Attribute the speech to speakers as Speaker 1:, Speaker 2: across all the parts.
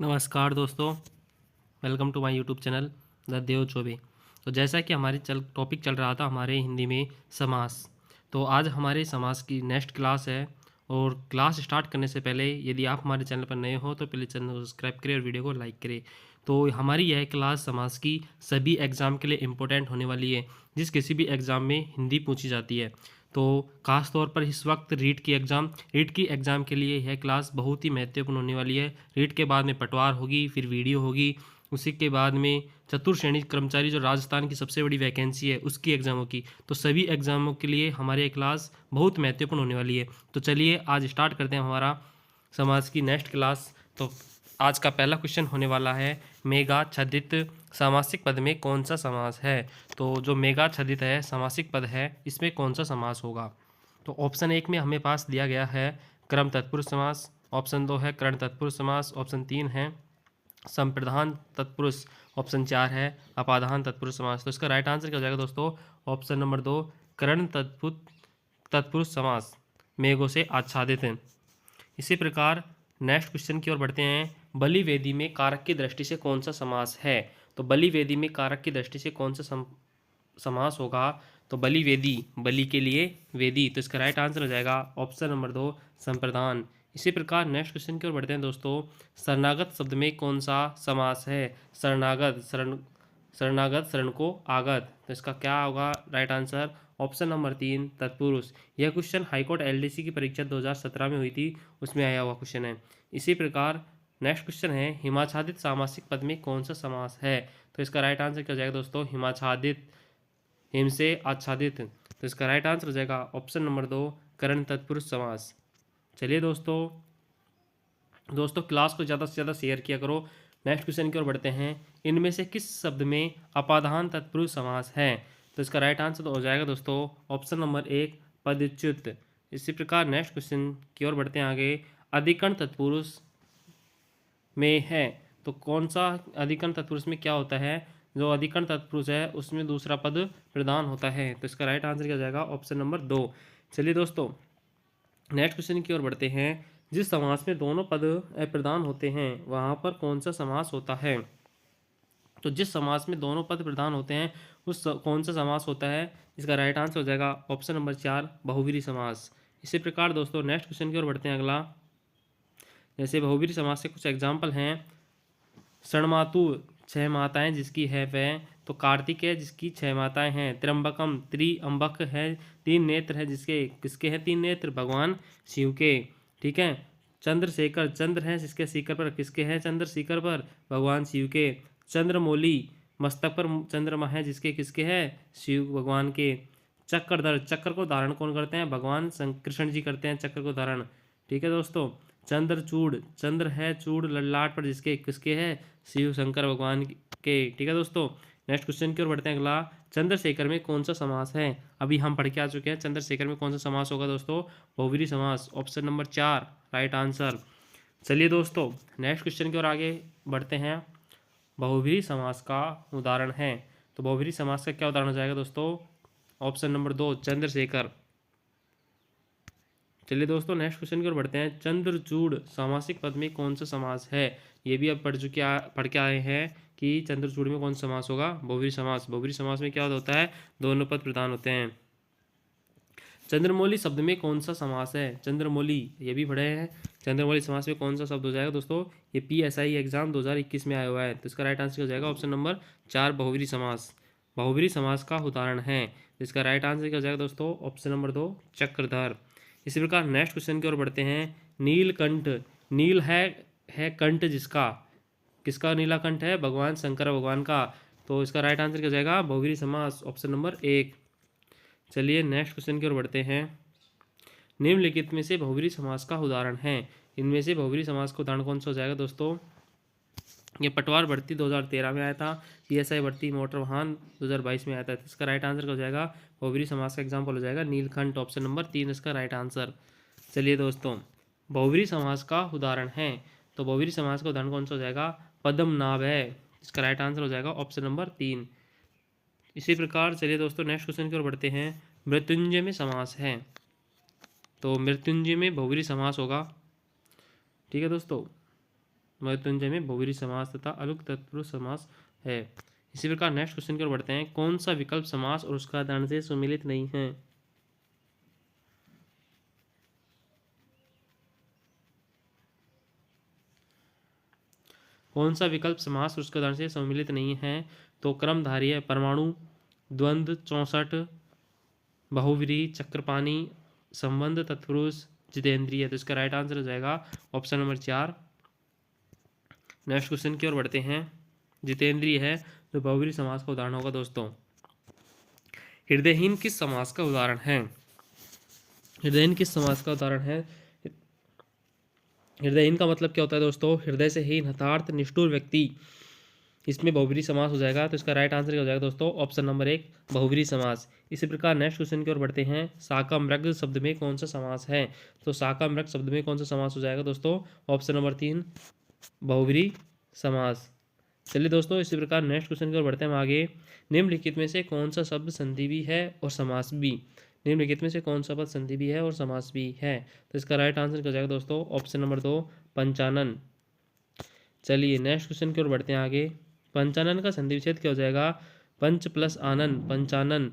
Speaker 1: नमस्कार दोस्तों, welcome to my YouTube channel the Dev Choubey. तो जैसा कि हमारे टॉपिक चल रहा था हमारे हिंदी में समास। तो आज हमारे समास की नेक्स्ट क्लास है। और क्लास स्टार्ट करने से पहले यदि आप हमारे चैनल पर नए हो तो प्लीज़ चैनल को सब्सक्राइब करें और वीडियो को लाइक करें। तो हमारी यह क्लास समास की सभी एग्ज़ाम के लिए इम्पोर्टेंट होने वाली है, जिस किसी भी एग्ज़ाम में हिंदी पूछी जाती है। तो ख़ास तौर पर इस वक्त रीट की एग्ज़ाम के लिए यह क्लास बहुत ही महत्वपूर्ण होने वाली है। रीट के बाद में पटवार होगी, फिर वीडियो होगी, उसी के बाद में चतुर्श्रेणी कर्मचारी जो राजस्थान की सबसे बड़ी वैकेंसी है उसकी एग्ज़ामों की। तो सभी एग्ज़ामों के लिए हमारी ये क्लास बहुत महत्वपूर्ण होने वाली है। तो चलिए आज स्टार्ट करते हैं हमारा समाज की नेक्स्ट क्लास। तो आज का पहला क्वेश्चन होने वाला है, मेघाच्छादित सामासिक पद में कौन सा समास है। तो जो मेघाच्छादित है सामासिक पद है, इसमें कौन सा समास होगा। तो ऑप्शन 1 में हमें पास दिया गया है क्रम तत्पुरुष समास, ऑप्शन 2 है कर्ण तत्पुरुष समास, ऑप्शन 3 है संप्रधान तत्पुरुष, ऑप्शन 4 है अपादान तत्पुरुष समास। तो इसका राइट आंसर क्या हो जाएगा दोस्तों, ऑप्शन नंबर 2 कर्ण तत्पुरुष समास मेघों से आच्छादित है। इसी प्रकार नेक्स्ट क्वेश्चन की ओर बढ़ते हैं, बलि वेदी में कारक की दृष्टि से कौन सा समास है। तो बलि वेदी में कारक की दृष्टि से कौन सा समास होगा। तो बलि वेदी, बलि के लिए वेदी, तो इसका राइट आंसर हो जाएगा ऑप्शन नंबर 2 संप्रदान। इसी प्रकार नेक्स्ट क्वेश्चन की ओर बढ़ते हैं दोस्तों, शरणागत शब्द में कौन सा समास है। शरणागत शरण को आगत, तो इसका क्या होगा राइट आंसर, ऑप्शन नंबर 3 तत्पुरुष। यह क्वेश्चन हाईकोर्ट एलडीसी की परीक्षा 2017 में हुई थी, उसमें आया हुआ क्वेश्चन है। इसी प्रकार नेक्स्ट क्वेश्चन है, हिमाच्छादित सामासिक पद में कौन सा समास है। तो इसका राइट आंसर क्या हो जाएगा दोस्तों, हिमाच्छादित, हिम से आच्छादित, तो इसका राइट आंसर हो जाएगा ऑप्शन नंबर 2 कर्ण तत्पुरुष समास। चलिए दोस्तों क्लास को ज़्यादा से ज़्यादा शेयर किया करो। नेक्स्ट क्वेश्चन की ओर बढ़ते हैं, इनमें से किस शब्द में अपादान तत्पुरुष समास है। तो इसका राइट आंसर तो हो जाएगा दोस्तों ऑप्शन नंबर 1 पदच्युत। इसी प्रकार नेक्स्ट क्वेश्चन की ओर बढ़ते हैं आगे, अधिकरण तत्पुरुष में है, तो कौन सा अधिकरण तत्पुरुष में क्या होता है। जो अधिकरण तत्पुरुष है उसमें दूसरा पद प्रधान होता है, तो इसका राइट आंसर क्या हो जाएगा ऑप्शन नंबर 2। चलिए दोस्तों नेक्स्ट क्वेश्चन की ओर बढ़ते हैं, जिस समास में दोनों पद अप्रधान होते हैं वहाँ पर कौन सा समास होता है। तो जिस समास में दोनों पद प्रधान होते हैं कौन सा समास होता है, इसका राइट आंसर हो जाएगा ऑप्शन नंबर 4 बहुव्रीहि समास। इसी प्रकार दोस्तों नेक्स्ट क्वेश्चन की ओर बढ़ते हैं अगला, जैसे बहुव्रीहि समास के कुछ एग्जाम्पल हैं, षण्मातु 6 माताएं जिसकी है वह, तो कार्तिक है जिसकी 6 माताएं हैं, त्र्यंबकम त्रिअंबक है, 3 नेत्र है जिसके किसके हैं 3 नेत्र, भगवान शिव के। ठीक है, चंद्रशेखर, चंद्र है जिसके शिखर पर किसके हैं, चंद्रशिखर पर भगवान शिव के। चंद्रमौली, मस्तक पर चंद्रमा है जिसके किसके हैं, शिव भगवान के। चक्रधर, चक्र को धारण कौन करते हैं, भगवान कृष्ण जी करते हैं चक्र को धारण। ठीक है दोस्तों, चंद्रचूड़, चंद्र है चूड़ ललाट पर जिसके किसके है, शिव शंकर भगवान के। ठीक है दोस्तों नेक्स्ट क्वेश्चन की ओर बढ़ते हैं अगला, चंद्रशेखर में कौन सा समास है। अभी हम पढ़ के आ चुके हैं, चंद्रशेखर में कौन सा समास होगा दोस्तों, बहुव्रीहि समास, ऑप्शन नंबर 4 राइट आंसर। चलिए दोस्तों नेक्स्ट क्वेश्चन की ओर आगे बढ़ते हैं, बहुव्रीहि समास का उदाहरण है। तो बहुव्रीहि समास का क्या उदाहरण हो जाएगा दोस्तों, ऑप्शन नंबर 2 चंद्रशेखर। चलिए दोस्तों नेक्स्ट क्वेश्चन की ओर बढ़ते हैं, चंद्रचूड़ सामासिक पद में कौन सा समास है। ये भी अब पढ़ के आए हैं कि चंद्रचूड़ में कौन सा समास होगा, बहुव्रीहि समास। बहुव्रीहि समास में क्या होता है, दोनों पद प्रधान होते हैं। चंद्रमौली शब्द में कौन सा समास है, चंद्रमौली ये भी पढ़े हैं, चंद्रमौली समास में कौन सा शब्द हो जाएगा दोस्तों, ये PSI एग्जाम 2021 में आया हुआ है, तो इसका राइट आंसर हो जाएगा ऑप्शन नंबर 4 बहुव्रीहि समास। बहुव्रीहि समास का उदाहरण है, इसका राइट आंसर क्या हो जाएगा दोस्तों, ऑप्शन नंबर 2 चक्रधर। इसी प्रकार नेक्स्ट क्वेश्चन की ओर बढ़ते हैं, नीलकंठ, नील है कंठ जिसका, किसका नीलाकंठ है, भगवान शंकर भगवान का, तो इसका राइट आंसर क्या हो जाएगा, बहुव्रीहि समास, ऑप्शन नंबर 1। चलिए नेक्स्ट क्वेश्चन की ओर बढ़ते हैं, निम्नलिखित में से बहुव्रीहि समास का उदाहरण है। इनमें से बहुव्रीहि समास का उदाहरण कौन सा हो जाएगा दोस्तों, ये पटवार भर्ती 2013 में आया था, PSI भर्ती मोटर वाहन 2022 में आया था, इसका राइट आंसर क्या हो जाएगा, बहुव्रीहि समास का एग्जाम्पल हो जाएगा नीलकंठ, ऑप्शन नंबर 3 इसका राइट आंसर। चलिए दोस्तों बहुव्रीहि समास का उदाहरण है, तो बहुव्रीहि समास का उदाहरण कौन सा हो जाएगा, पद्मनाभ है, इसका राइट आंसर हो जाएगा ऑप्शन नंबर 3। इसी प्रकार चलिए दोस्तों नेक्स्ट क्वेश्चन की ओर बढ़ते हैं, मृत्युंजय में समास है, तो मृत्युंजय में बहुव्रीहि समास होगा। ठीक है दोस्तों मृत्युंजय में बहुव्रीहि समास तथा अलुक तत्पुरुष समास है। इसी प्रकार नेक्स्ट क्वेश्चन की ओर बढ़ते हैं। कौन सा विकल्प समास और उसका उदाहरण से सुमिलित नहीं है? कौन सा विकल्प समास और उसके उदाहरण से सम्मिलित नहीं है? तो क्रमधारय, परमाणु, द्वंद्व, 64, बहुव्रीहि, चक्रपाणी, संबंध, तत्पुरुष, जितेंद्रिय। तो इसका राइट आंसर हो जाएगा ऑप्शन नंबर 4। नेक्स्ट क्वेश्चन की ओर बढ़ते हैं। जितेंद्रिय है तो बहुव्रीहि समास का उदाहरण होगा दोस्तों। हृदयहीन किस समास का उदाहरण है? हृदयहीन किस समास का उदाहरण है? हृदयहीन का मतलब क्या होता है दोस्तों? हृदय से हीन, हतार्थ, निष्ठुर व्यक्ति, इसमें बहुव्रीहि समास हो जाएगा। तो इसका राइट आंसर क्या हो जाएगा दोस्तों? ऑप्शन नंबर 1 बहुव्रीहि समास। इसी प्रकार नेक्स्ट क्वेश्चन की ओर बढ़ते हैं। साकाम्रग शब्द में कौन सा समास है? तो साकाम्रग शब्द में कौन सा समास हो जाएगा दोस्तों? ऑप्शन नंबर 3 बहुव्रीहि समास। चलिए दोस्तों, इसी प्रकार नेक्स्ट क्वेश्चन की ओर बढ़ते हैं हम आगे। निम्नलिखित में से कौन सा शब्द संधि भी है और समास भी? निम्नलिखित में से कौन सा पद संधि भी है और समास भी है? तो इसका राइट आंसर क्या हो जाएगा दोस्तों? Option number 2 Panchanan. चलिए नेक्स्ट क्वेश्चन की ओर बढ़ते हैं आगे। पंचानन का संधि विच्छेद क्या हो जाएगा? पंच प्लस आनन, पंचानन।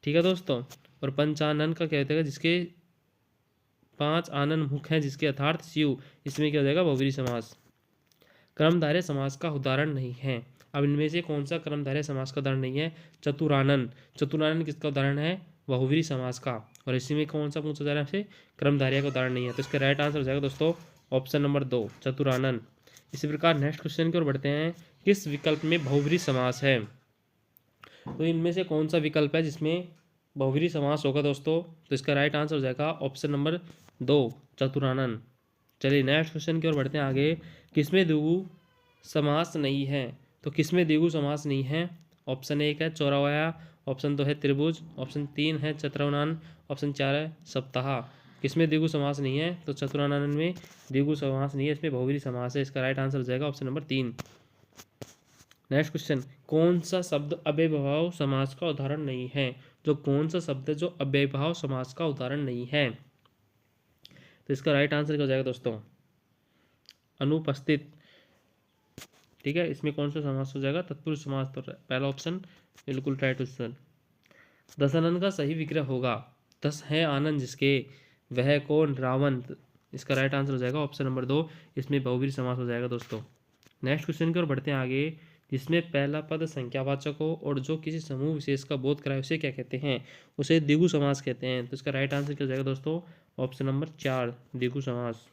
Speaker 1: ठीक है दोस्तों। और पंचानन का क्या होता है? जिसके 5 आनन मुख हैं, जिसके अर्थार्थ शिव, इसमें क्या हो जाएगा? बहुव्रीहि समास। क्रमधारय समास का उदाहरण नहीं है। अब इनमें से कौन सा क्रमधारय समास का उदाहरण नहीं है? चतुरानन। चतुरानन किसका उदाहरण है? बहुव्रीहि समास का। और इसी में कौन सा पूछा जा रहा है आपसे? क्रमधारय का उदाहरण नहीं है। तो इसका राइट आंसर हो जाएगा दोस्तों ऑप्शन नंबर 2 चतुरानन। इसी प्रकार नेक्स्ट क्वेश्चन की ओर बढ़ते हैं। किस विकल्प में बहुव्रीहि समास है? तो इनमें से कौन सा विकल्प है जिसमें बहुव्रीहि समास होगा दोस्तों? तो इसका राइट आंसर हो जाएगा ऑप्शन नंबर 2 चतुरानन। चलिए नेक्स्ट क्वेश्चन की ओर बढ़ते हैं आगे। किसमें द्विगु समास नहीं है? तो किसमें द्विगु समास नहीं है? ऑप्शन 1 है चौराया, ऑप्शन 2 है त्रिभुज, ऑप्शन 3 है चतुर्णान, ऑप्शन 4 है सप्ताह। किसमें द्विगु समास नहीं है? तो चतुरानन में द्विगु समास नहीं है, इसमें बहुव्रीहि समास है। इसका राइट आंसर हो जाएगा ऑप्शन नंबर 3। Next question. कौन सा शब्द अव्ययभाव समास का उदाहरण नहीं है? जो कौन सा शब्द है जो अव्ययभाव समास का उदाहरण नहीं है? तो इसका राइट आंसर क्या हो जाएगा दोस्तों? अनुपस्थित। ठीक है, इसमें कौन सा समास हो जाएगा? तत्पुरुष समास। तो पहला ऑप्शन बिल्कुल राइट आंसर। दशानन का सही विग्रह होगा। 10 है आनंद जिसके, वह कौन? रावण। इसका राइट आंसर हो जाएगा ऑप्शन नंबर 2, इसमें बहुव्रीहि समास हो जाएगा दोस्तों। नेक्स्ट क्वेश्चन की ओर बढ़ते हैं आगे। जिसमें पहला पद संख्यावाचक हो और जो किसी समूह विशेष का बोध कराए, उसे क्या कहते हैं? उसे द्विगु समास कहते हैं। तो इसका राइट आंसर क्या हो जाएगा दोस्तों? ऑप्शन नंबर 4 द्विगु समास।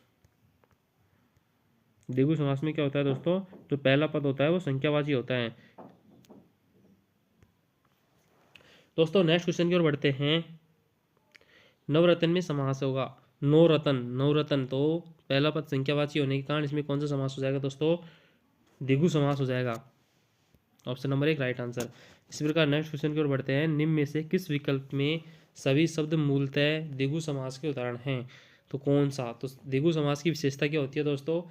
Speaker 1: द्विगु समास में क्या होता है दोस्तों? जो पहला पद होता है वो संख्यावाची होता है। दोस्तों नेक्स्ट क्वेश्चन की ओर बढ़ते हैं। नवरत्न में समास होगा। नवरत्न, नवरत्न, तो पहला पद संख्यावाची होने के कारण इसमें कौन सा समास हो जाएगा दोस्तों? द्विगु समास हो जाएगा। Option number 1 right answer. इसी प्रकार नेक्स्ट क्वेश्चन की ओर बढ़ते हैं। निम्न में से किस विकल्प में सभी शब्द मूलतः द्विगु समास के उदाहरण हैं? तो कौन सा? तो द्विगु समास की विशेषता क्या होती है दोस्तों?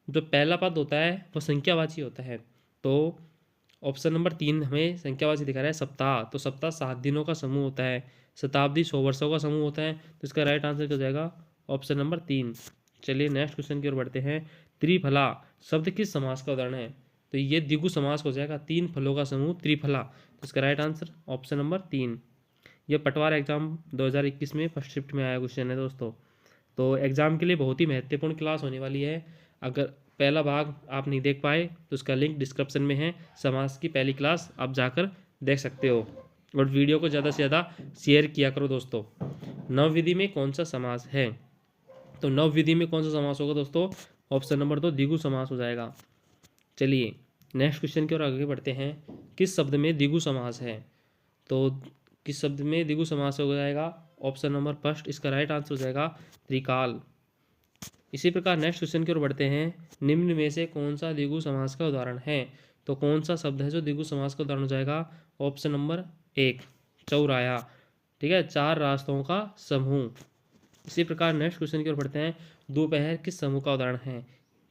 Speaker 1: जो पहला पद होता है वो संख्यावाची होता है। तो ऑप्शन नंबर 3 हमें संख्यावाची दिखा रहा है। सप्ताह, तो सप्ताह 7 दिनों का समूह होता है। शताब्दी 100 वर्षों का समूह होता है। तो इसका राइट आंसर क्या हो जाएगा? Option number 3। चलिए नेक्स्ट क्वेश्चन की ओर बढ़ते हैं। त्रिफला शब्द किस समास का उदाहरण है? तो ये द्विगु समास हो जाएगा। 3 फलों का समूह त्रिफला। तो इसका राइट आंसर ऑप्शन नंबर 3। यह पटवार एग्जाम 2021 में फर्स्ट शिफ्ट में आया क्वेश्चन है दोस्तों। तो एग्जाम के लिए बहुत ही महत्वपूर्ण क्लास होने वाली है। अगर पहला भाग आप नहीं देख पाए तो उसका लिंक डिस्क्रिप्शन में है। समास की पहली क्लास आप जाकर देख सकते हो। और वीडियो को ज़्यादा से ज़्यादा शेयर किया करो दोस्तों। नवविधि में कौन सा समास है? तो नवविधि में कौन सा समास होगा दोस्तों? ऑप्शन नंबर 2 द्विगु समास हो जाएगा। चलिए नेक्स्ट क्वेश्चन की ओर आगे बढ़ते हैं। किस शब्द में द्विगु समास है? तो किस शब्द में द्विगु समास हो जाएगा? ऑप्शन नंबर फर्स्ट, इसका राइट आंसर हो जाएगा त्रिकाल। इसी प्रकार नेक्स्ट क्वेश्चन की ओर बढ़ते हैं। निम्न में से कौन सा द्विगु समास का उदाहरण है? तो कौन सा शब्द है जो द्विगु समास का उदाहरण हो जाएगा? Option number 1 चौराया। ठीक है, 4 रास्तों का समूह। इसी प्रकार नेक्स्ट क्वेश्चन की ओर बढ़ते हैं। दोपहर किस समूह का उदाहरण है?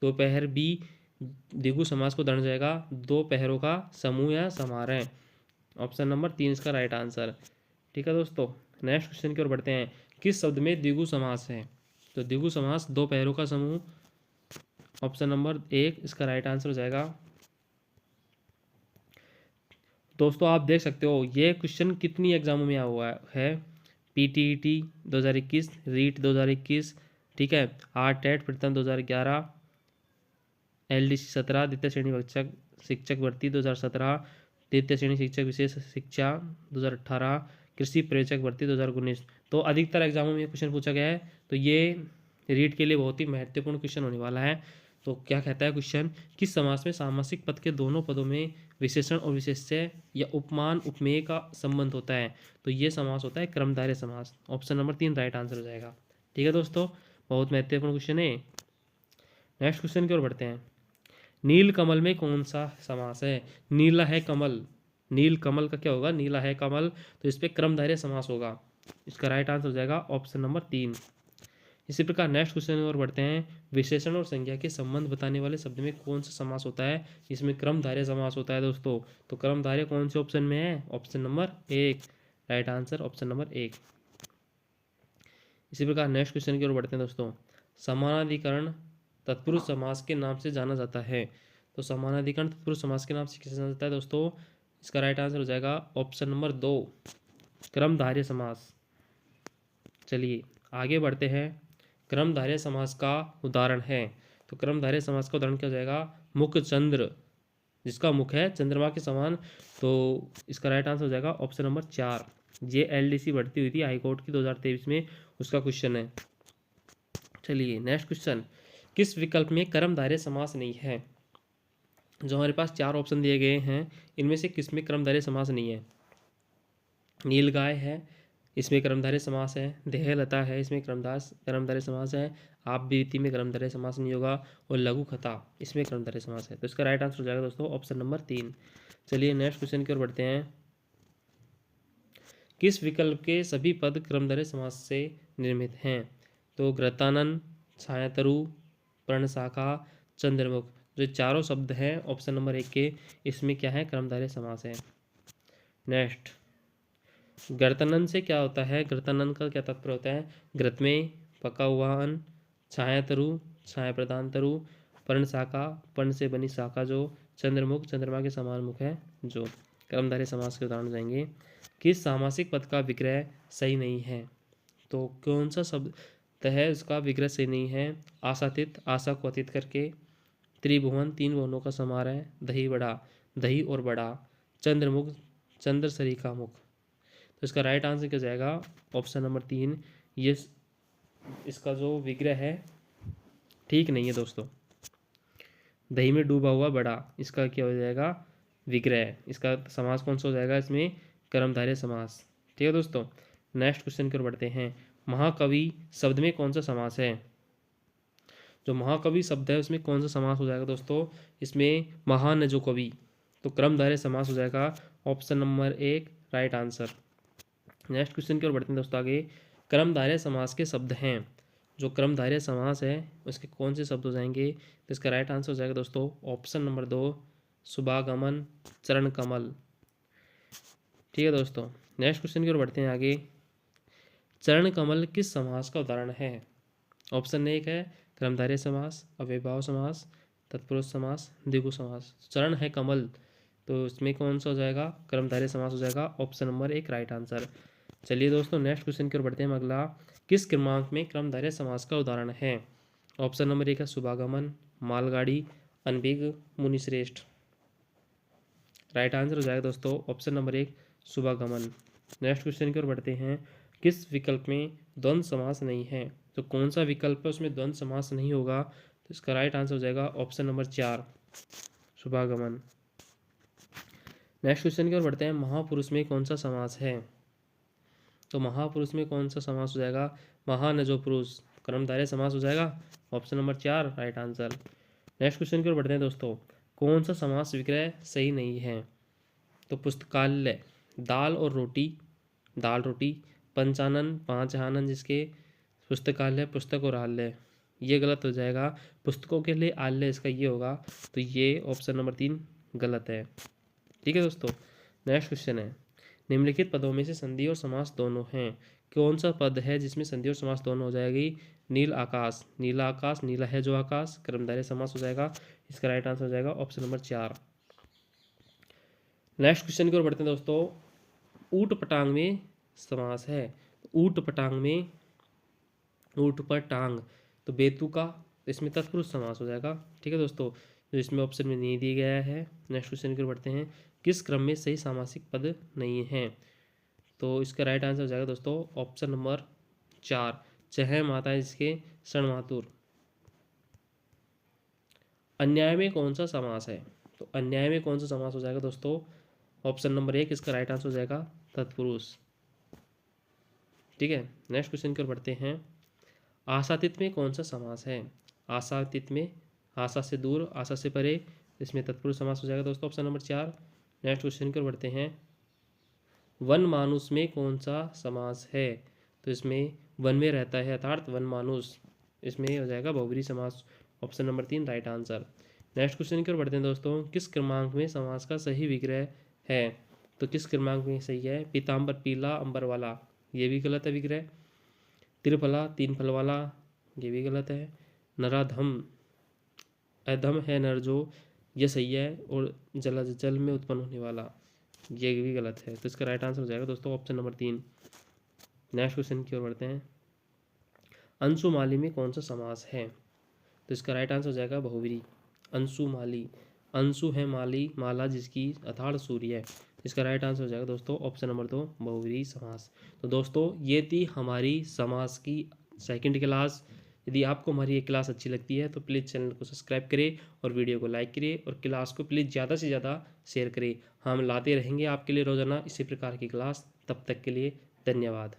Speaker 1: दोपहर भी द्विगु समास का उदाहरण हो जाएगा। दो पहरों का समूह या समारोह। ऑप्शन नंबर 3 इसका राइट आंसर। ठीक है दोस्तों, नेक्स्ट क्वेश्चन की ओर बढ़ते हैं। किस शब्द में द्विगु समास है? तो द्विगु समास दो पैरों का समूह, ऑप्शन नंबर 1 इसका राइट आंसर हो जाएगा। दोस्तों आप देख सकते हो ये क्वेश्चन कितनी एग्जामों में आया हुआ है। पीटीईटी 2021, रीट 2021, ठीक है, आरटेट प्रथम 2011, एलडीसी 17 द्वितीय श्रेणी शिक्षक भर्ती 2017, द्वितीय श्रेणी शिक्षक विशेष शिक्षा 2018, कृषि पर्यवेक्षक भर्ती 2019। तो अधिकतर एग्जामों में क्वेश्चन पूछा गया है, तो ये रीट के लिए बहुत ही महत्वपूर्ण क्वेश्चन होने वाला है। तो क्या कहता है क्वेश्चन, किस समास में सामासिक पद के दोनों पदों में विशेषण और विशेष्य या उपमान उपमेय का संबंध होता है? तो ये समास होता है क्रमधारय समास। ऑप्शन नंबर 3 राइट आंसर हो जाएगा। ठीक है दोस्तों, बहुत महत्वपूर्ण क्वेश्चन है। नेक्स्ट क्वेश्चन की ओर बढ़ते हैं। नील कमल में कौन सा समास है? नीला है कमल, नील कमल का क्या होगा? नीला है कमल, तो इस पर क्रमधारय समास होगा। इसका राइट आंसर हो जाएगा ऑप्शन नंबर 3। इसी प्रकार नेक्स्ट क्वेश्चन की ओर बढ़ते हैं। विशेषण और संज्ञा के संबंध बताने वाले शब्द में कौन सा समास होता है? इसमें क्रमधारय समास होता है दोस्तों। तो क्रमधारय कौन से ऑप्शन में है? Option number 1, right answer option number 1। इसी प्रकार नेक्स्ट क्वेश्चन की ओर बढ़ते हैं दोस्तों। समानाधिकरण तत्पुरुष समास के नाम से जाना जाता है। तो समानाधिकरण तत्पुरुष समास के नाम से किसे जाना जाता है दोस्तों? इसका राइट आंसर हो जाएगा ऑप्शन नंबर 2, क्रमधारय समास। चलिए आगे बढ़ते हैं। क्रमधारय समास का उदाहरण है, तो क्रमधारय समास का उदाहरण क्या हो जाएगा? मुख चंद्र, जिसका मुख है चंद्रमा के समान। तो इसका राइट आंसर हो जाएगा ऑप्शन नंबर 4। ये एलडीसी बढ़ती हुई थी हाईकोर्ट की 2023 में, उसका क्वेश्चन है। चलिए नेक्स्ट क्वेश्चन। किस विकल्प में क्रमधारय समास नहीं है? जो हमारे पास 4 ऑप्शन दिए गए हैं, इनमें से किस में क्रमधारय समास नहीं है? नीलगाय है, इसमें क्रमधारय समास है। देहलता है, इसमें क्रमधारय समास है। आप बीती में क्रमधारय समास नहीं होगा। और लघु खता, इसमें क्रमधारय समास है। तो इसका राइट आंसर हो जाएगा दोस्तों ऑप्शन नंबर 3। चलिए नेक्स्ट क्वेश्चन की ओर बढ़ते हैं। किस विकल्प के सभी पद क्रमधारय समास से निर्मित हैं? तो घृतानन, छायातरु, पर्णशाखा, चंद्रमुख, जो चारों शब्द हैं ऑप्शन नंबर 1 के, इसमें क्या है? क्रमधारय समास है। नेक्स्ट, घृतानन से क्या होता है? घृतानन का क्या तात्पर्य होता है? घृत में पका हुआ अन्न, छायातरु, छाया प्रदान तरु, पर्णशाखा, पर्ण से बनी शाखा जो, चंद्रमुख, चंद्रमा के समान मुख है जो। क्रमधारय समास के उदाहरण जाएंगे। किस सामासिक पद का विग्रह सही नहीं है? तो कौन सा शब्द है उसका विग्रह सही नहीं है? आशातीत, आशा को अतीत करके, त्रिभुवन, 3 भुवनों का समारोह, दही बड़ा, दही और बड़ा, चंद्रमुख, चंद्र सरीखा मुख। तो इसका राइट आंसर क्या जाएगा? Option number 3। ये इसका जो विग्रह है ठीक नहीं है दोस्तों। दही में डूबा हुआ बड़ा, इसका क्या हो जाएगा? विग्रह। इसका समास कौन सा हो जाएगा इसमें? कर्मधारय समास। ठीक है दोस्तों, नेक्स्ट क्वेश्चन की ओर बढ़ते हैं। महाकवि शब्द में कौन सा समास है? जो महाकवि शब्द है उसमें कौन सा समास हो जाएगा दोस्तों? इसमें महान जो कवि, तो क्रमधारय समास हो जाएगा option number 1, right answer. Next question की ओर बढ़ते हैं दोस्तों आगे। क्रमधारय समास के शब्द हैं, जो क्रमधारय समास है उसके कौन से शब्द हो जाएंगे? तो इसका राइट आंसर हो जाएगा दोस्तों ऑप्शन नंबर 2, शुभागमन, चरण कमल। ठीक है दोस्तों, नेक्स्ट क्वेश्चन की ओर बढ़ते हैं आगे। चरण कमल किस समास का उदाहरण है? ऑप्शन 1 है क्रमधारय समास, अव्ययभाव समास, तत्पुरुष समास, द्विगु समास। चरण है कमल, तो इसमें कौन सा हो जाएगा? क्रमधारय समास हो जाएगा ऑप्शन नंबर 1, राइट आंसर। चलिए दोस्तों नेक्स्ट क्वेश्चन की ओर बढ़ते हैं। अगला, किस क्रमांक में क्रमधारय समास का उदाहरण है? ऑप्शन नंबर 1 है शुभागमन, मालगाड़ी, अनभिज्ञ, मुनिश्रेष्ठ। राइट आंसर हो जाएगा दोस्तों ऑप्शन नंबर 1, शुभागमन। नेक्स्ट क्वेश्चन की ओर बढ़ते हैं। किस विकल्प में द्वंद्व समास नहीं है? तो कौन सा विकल्प है उसमें द्वंद्व समास नहीं होगा? तो इसका राइट आंसर हो जाएगा ऑप्शन नंबर 4, शुभागमन। नेक्स्ट क्वेश्चन की ओर बढ़ते हैं। महापुरुष में कौन सा समास है? तो महापुरुष में कौन सा समास हो जाएगा? महान जो पुरुष, कर्मधारय समास हो जाएगा option number 4, right answer. Next question की ओर बढ़ते हैं दोस्तों। कौन सा समास विग्रह सही नहीं है? तो पुस्तकालय, दाल और रोटी, दाल रोटी, पंचानन, 5 आनंद जिसके, पुस्तकालय, पुस्तक और आलय, ये गलत हो जाएगा। पुस्तकों के लिए आलय इसका ये होगा, तो ये ऑप्शन नंबर 3 गलत है। ठीक है दोस्तों, नेक्स्ट क्वेश्चन है। निम्नलिखित पदों में से संधि और समास दोनों हैं, कौन सा पद है जिसमें संधि और समास दोनों हो जाएगी? नील आकाश, नीला आकाश, नीला है जो आकाश, कर्मधारय समास हो जाएगा। इसका राइट आंसर हो जाएगा ऑप्शन नंबर 4। नेक्स्ट क्वेश्चन की ओर बढ़ते हैं दोस्तों। ऊट पटांग में समास है। ऊट पटांग में, ऊट पर टांग, तो बेतुका, तो इसमें तत्पुरुष समास हो जाएगा। ठीक है दोस्तों, जो इसमें ऑप्शन में नहीं दिया गया है। नेक्स्ट क्वेश्चन की ओर बढ़ते हैं। किस क्रम में सही सामासिक पद नहीं है? तो इसका राइट आंसर हो जाएगा दोस्तों ऑप्शन नंबर 4, चह माता इसके क्षण मातुर। अन्याय में कौन सा समास है? तो अन्याय में कौन सा समास हो जाएगा दोस्तों? ऑप्शन नंबर 1 इसका राइट आंसर हो जाएगा तत्पुरुष। ठीक है, नेक्स्ट क्वेश्चन की ओर बढ़ते हैं। आशातीत में कौन सा समास है? आशातीत में, आशा से दूर, आशा से परे, इसमें तत्पुरुष समास हो जाएगा दोस्तों ऑप्शन नंबर 4। नेक्स्ट क्वेश्चन की ओर बढ़ते हैं। वन मानुष में कौन सा समास है? तो इसमें वन में रहता है अर्थात वन मानुष, इसमें हो जाएगा बहुब्रीहि समास, option number 3 right answer. Next question की ओर बढ़ते हैं दोस्तों। किस क्रमांक में समास का सही विग्रह है? तो किस क्रमांक में सही है? पीताम्बर पीला अंबर वाला, ये भी गलत है विग्रह। त्रिफला तीन फल वाला, ये भी गलत है। नराधम, अधम है नर जो, ये सही है। और जल में उत्पन्न होने वाला, ये भी गलत है। तो इसका राइट आंसर हो जाएगा दोस्तों ऑप्शन नंबर 3। नेक्स्ट क्वेश्चन की ओर बढ़ते हैं। अंशुमाली में कौन सा समास है? तो इसका राइट आंसर हो जाएगा बहुव्रीहि। अंशुमाली, अंशु है माली, माला जिसकी अथाड़ सूर्य है। इसका राइट आंसर हो जाएगा दोस्तों ऑप्शन नंबर 2 बहुव्रीहि समास। तो दोस्तों ये थी हमारी समास की सेकंड क्लास। यदि आपको हमारी ये क्लास अच्छी लगती है तो प्लीज़ चैनल को सब्सक्राइब करें और वीडियो को लाइक करें और क्लास को प्लीज़ ज़्यादा से ज़्यादा शेयर करें। हम लाते रहेंगे आपके लिए रोज़ाना इसी प्रकार की क्लास। तब तक के लिए धन्यवाद।